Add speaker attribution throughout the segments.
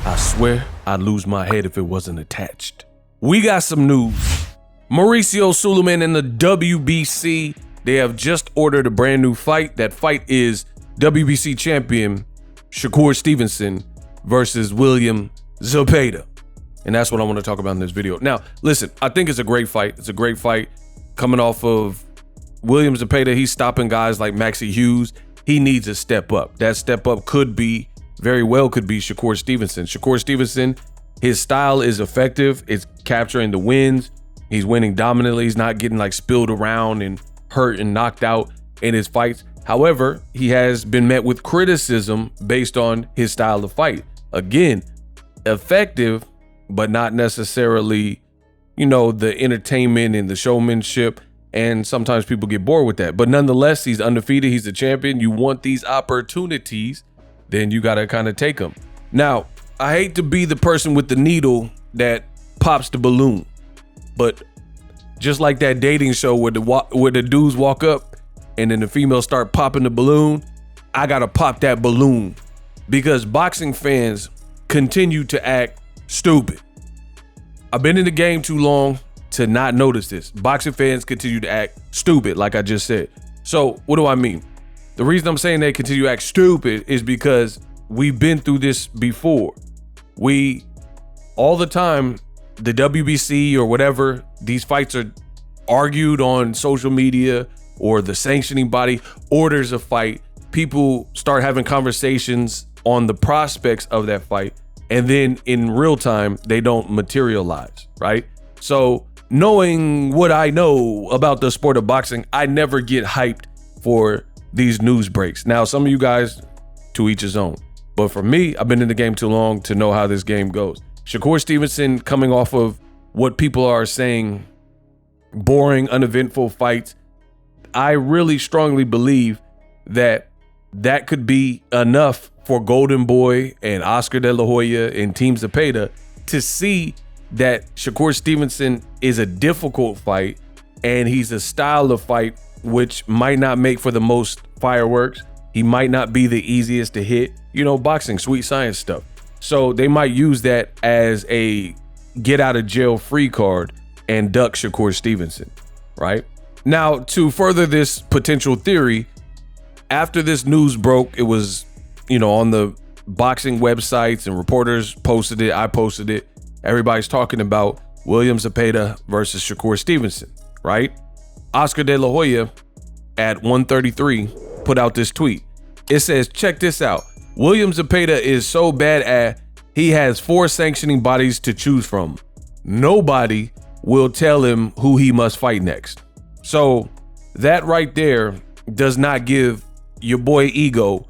Speaker 1: I swear I'd lose my head if it wasn't attached. We got some news. Mauricio Suleiman and the WBC, they have just ordered a brand new fight. That fight is WBC champion Shakur Stevenson versus William Zepeda. And that's what I want to talk about in this video. Now, listen, I think it's a great fight. It's a great fight coming off of William Zepeda. He's stopping guys like Maxie Hughes. He needs a step up. That step up very well could be Shakur Stevenson. Shakur Stevenson, his style is effective. It's capturing the wins. He's winning dominantly. He's not getting like spilled around and hurt and knocked out in his fights. However, he has been met with criticism based on his style of fight. Again, effective, but not necessarily, the entertainment and the showmanship. And sometimes people get bored with that. But nonetheless, he's undefeated. He's the champion. You want these opportunities, then you got to kind of take them. Now, I hate to be the person with the needle that pops the balloon. But just like that dating show where the dudes walk up and then the females start popping the balloon, I got to pop that balloon because boxing fans continue to act stupid. I've been in the game too long to not notice this. Boxing fans continue to act stupid, like I just said. So what do I mean? The reason I'm saying they continue to act stupid is because we've been through this before. All the time, the WBC or whatever, these fights are argued on social media or the sanctioning body orders a fight. People start having conversations on the prospects of that fight. And then in real time, they don't materialize, right? So knowing what I know about the sport of boxing, I never get hyped for these news breaks. Now, some of you guys, to each his own. But for me, I've been in the game too long to know how this game goes. Shakur Stevenson coming off of what people are saying, boring, uneventful fights. I really strongly believe that could be enough for Golden Boy and Oscar De La Hoya and Team Zepeda to see that Shakur Stevenson is a difficult fight and he's a style of fight which might not make for the most fireworks. He might not be the easiest to hit, boxing, sweet science stuff. So they might use that as a get out of jail free card and duck Shakur Stevenson, right? Now, to further this potential theory, after this news broke, it was, on the boxing websites and reporters posted it. I posted it. Everybody's talking about William Zepeda versus Shakur Stevenson, right? Oscar De La Hoya at 1:33 put out this tweet. It says, check this out. William Zepeda is so bad at he has 4 sanctioning bodies to choose from. Nobody will tell him who he must fight next. So that right there does not give your boy Ego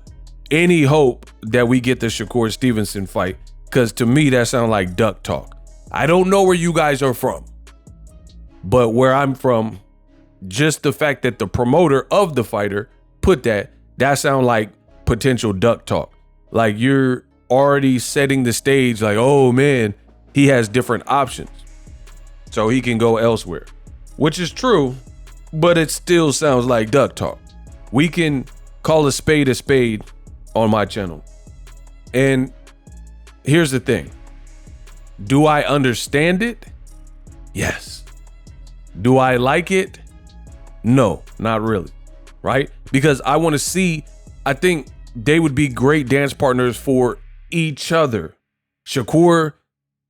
Speaker 1: any hope that we get the Shakur Stevenson fight, because to me that sounds like duck talk. I don't know where you guys are from, but where I'm from, just the fact that the promoter of the fighter put that sound like potential duck talk. Like you're already setting the stage like, oh man, he has different options, so he can go elsewhere, which is true, but it still sounds like duck talk. We can call a spade on my channel. And here's the thing. Do I understand it? Yes. Do I like it? No, not really, right? Because I want to see, I think they would be great dance partners for each other. Shakur,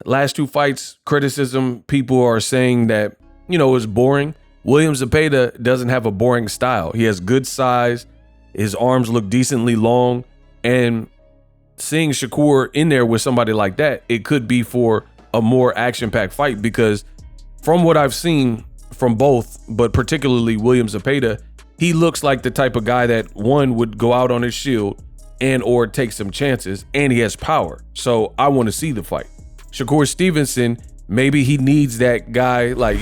Speaker 1: last 2 fights, criticism, people are saying that, is boring. William Zepeda doesn't have a boring style. He has good size. His arms look decently long. And seeing Shakur in there with somebody like that, it could be for a more action-packed fight, because from what I've seen from both, but particularly William Zepeda, he looks like the type of guy that one would go out on his shield and or take some chances, and he has power. So I want to see the fight. Shakur Stevenson, maybe he needs that guy, like,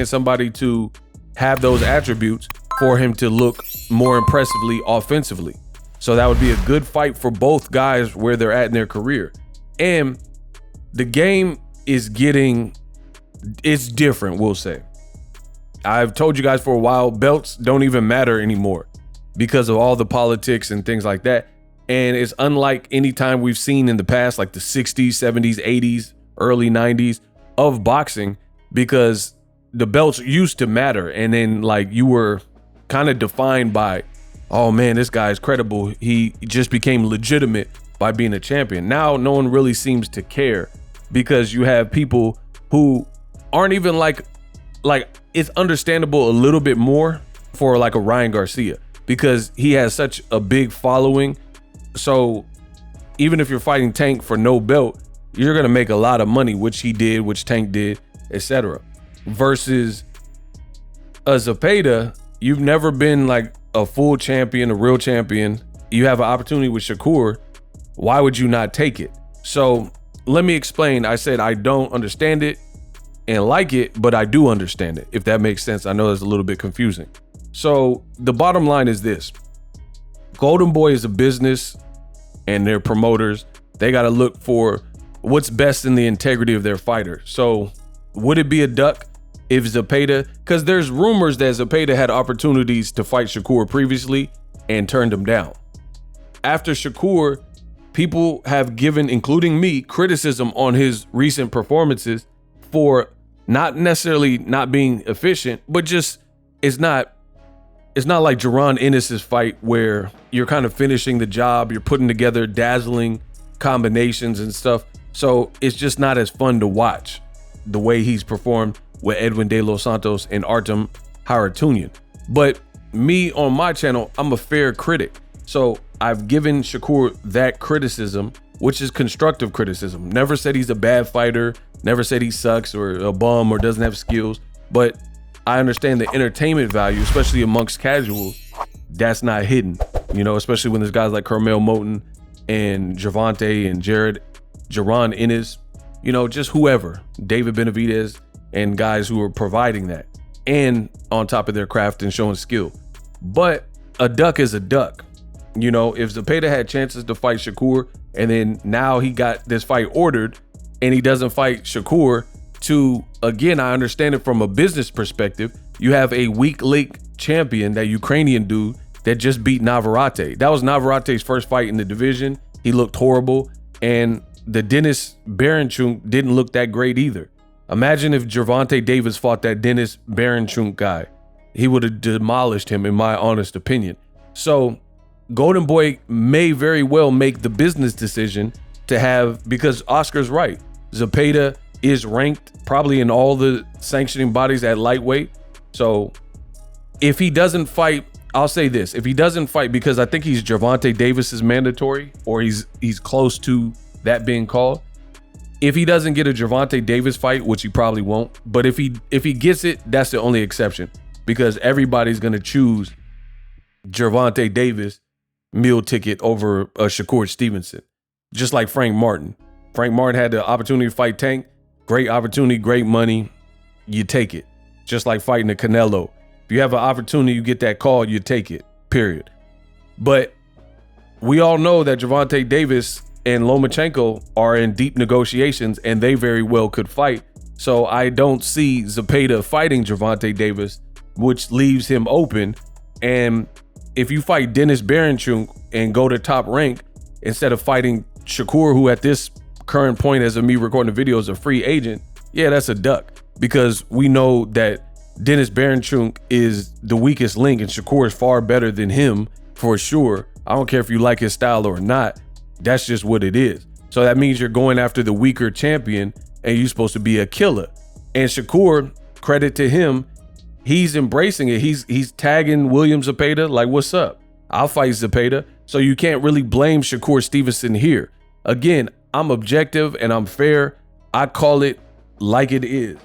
Speaker 1: somebody to have those attributes for him to look more impressively offensively. So that would be a good fight for both guys where they're at in their career. And the game is it's different, we'll say. I've told you guys for a while, belts don't even matter anymore because of all the politics and things like that. And it's unlike any time we've seen in the past, like the 60s, 70s, 80s, early 90s of boxing, because the belts used to matter. And then like you were kind of defined by, oh man, this guy is credible. He just became legitimate by being a champion. Now no one really seems to care, because you have people who aren't even like it's understandable a little bit more for like a Ryan Garcia, because he has such a big following. So even if you're fighting Tank for no belt, you're going to make a lot of money, which he did, which Tank did, etc. Versus a Zepeda, you've never been like a full champion, a real champion. You have an opportunity with Shakur. Why would you not take it? So let me explain. I said I don't understand it and like it, but I do understand it, if that makes sense. I know that's a little bit confusing. So the bottom line is this. Golden Boy is a business, and their promoters, they got to look for what's best in the integrity of their fighter. So would it be a duck if Zepeda, because there's rumors that Zepeda had opportunities to fight Shakur previously and turned him down. After Shakur, people have given, including me, criticism on his recent performances for not necessarily not being efficient, but just it's not like Jaron Ennis's fight where you're kind of finishing the job, you're putting together dazzling combinations and stuff. So it's just not as fun to watch the way he's performed with Edwin De Los Santos and Artem Harutyunyan. But me on my channel, I'm a fair critic. So I've given Shakur that criticism, which is constructive criticism. Never said he's a bad fighter, never said he sucks or a bum or doesn't have skills, but I understand the entertainment value, especially amongst casuals, that's not hidden, you know, especially when there's guys like Carmel Moten and Gervonta and Jaron Ennis, you know, just whoever, David Benavidez, and guys who are providing that and on top of their craft and showing skill. But a duck is a duck. You know, if Zepeda had chances to fight Shakur and then now he got this fight ordered and he doesn't fight Shakur, to, again, I understand it from a business perspective. You have a weak link champion, that Ukrainian dude that just beat Navarrete. That was Navarrete's first fight in the division. He looked horrible. And the Dennis Baranchuk didn't look that great either. Imagine if Gervonta Davis fought that Dennis Baranchuk guy. He would have demolished him, in my honest opinion. So Golden Boy may very well make the business decision to have, because Oscar's right, Zepeda is ranked probably in all the sanctioning bodies at lightweight. So if he doesn't fight, I'll say this, if he doesn't fight, because I think he's Gervonta Davis's mandatory, or he's close to that being called. If he doesn't get a Gervonta Davis fight, which he probably won't, but if he gets it, that's the only exception, because everybody's going to choose Gervonta Davis meal ticket over a Shakur Stevenson. Just like Frank Martin. Frank Martin had the opportunity to fight Tank. Great opportunity, great money. You take it. Just like fighting a Canelo. If you have an opportunity, you get that call, you take it, period. But we all know that Gervonta Davis and Lomachenko are in deep negotiations, and they very well could fight. So I don't see Zepeda fighting Gervonta Davis, which leaves him open. And if you fight Dennis Baranchuk and go to top rank instead of fighting Shakur, who at this current point as of me recording the video is a free agent, yeah, that's a duck, because we know that Dennis Baranchuk is the weakest link and Shakur is far better than him for sure. I don't care if you like his style or not. That's just what it is. So that means you're going after the weaker champion and you're supposed to be a killer. And Shakur, credit to him, he's embracing it. He's tagging William Zepeda like, what's up? I'll fight Zepeda. So you can't really blame Shakur Stevenson here. Again, I'm objective and I'm fair. I call it like it is.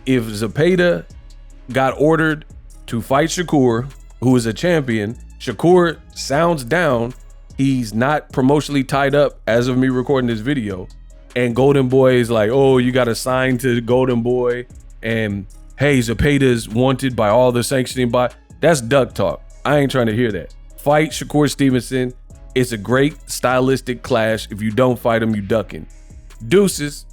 Speaker 1: If Zepeda got ordered to fight Shakur, who is a champion, Shakur sounds down. He's not promotionally tied up as of me recording this video. And Golden Boy is like, oh, you got to sign to Golden Boy. And hey, Zepeda's wanted by all the sanctioning bodies. That's duck talk. I ain't trying to hear that. Fight Shakur Stevenson. It's a great stylistic clash. If you don't fight him, you ducking. Deuces.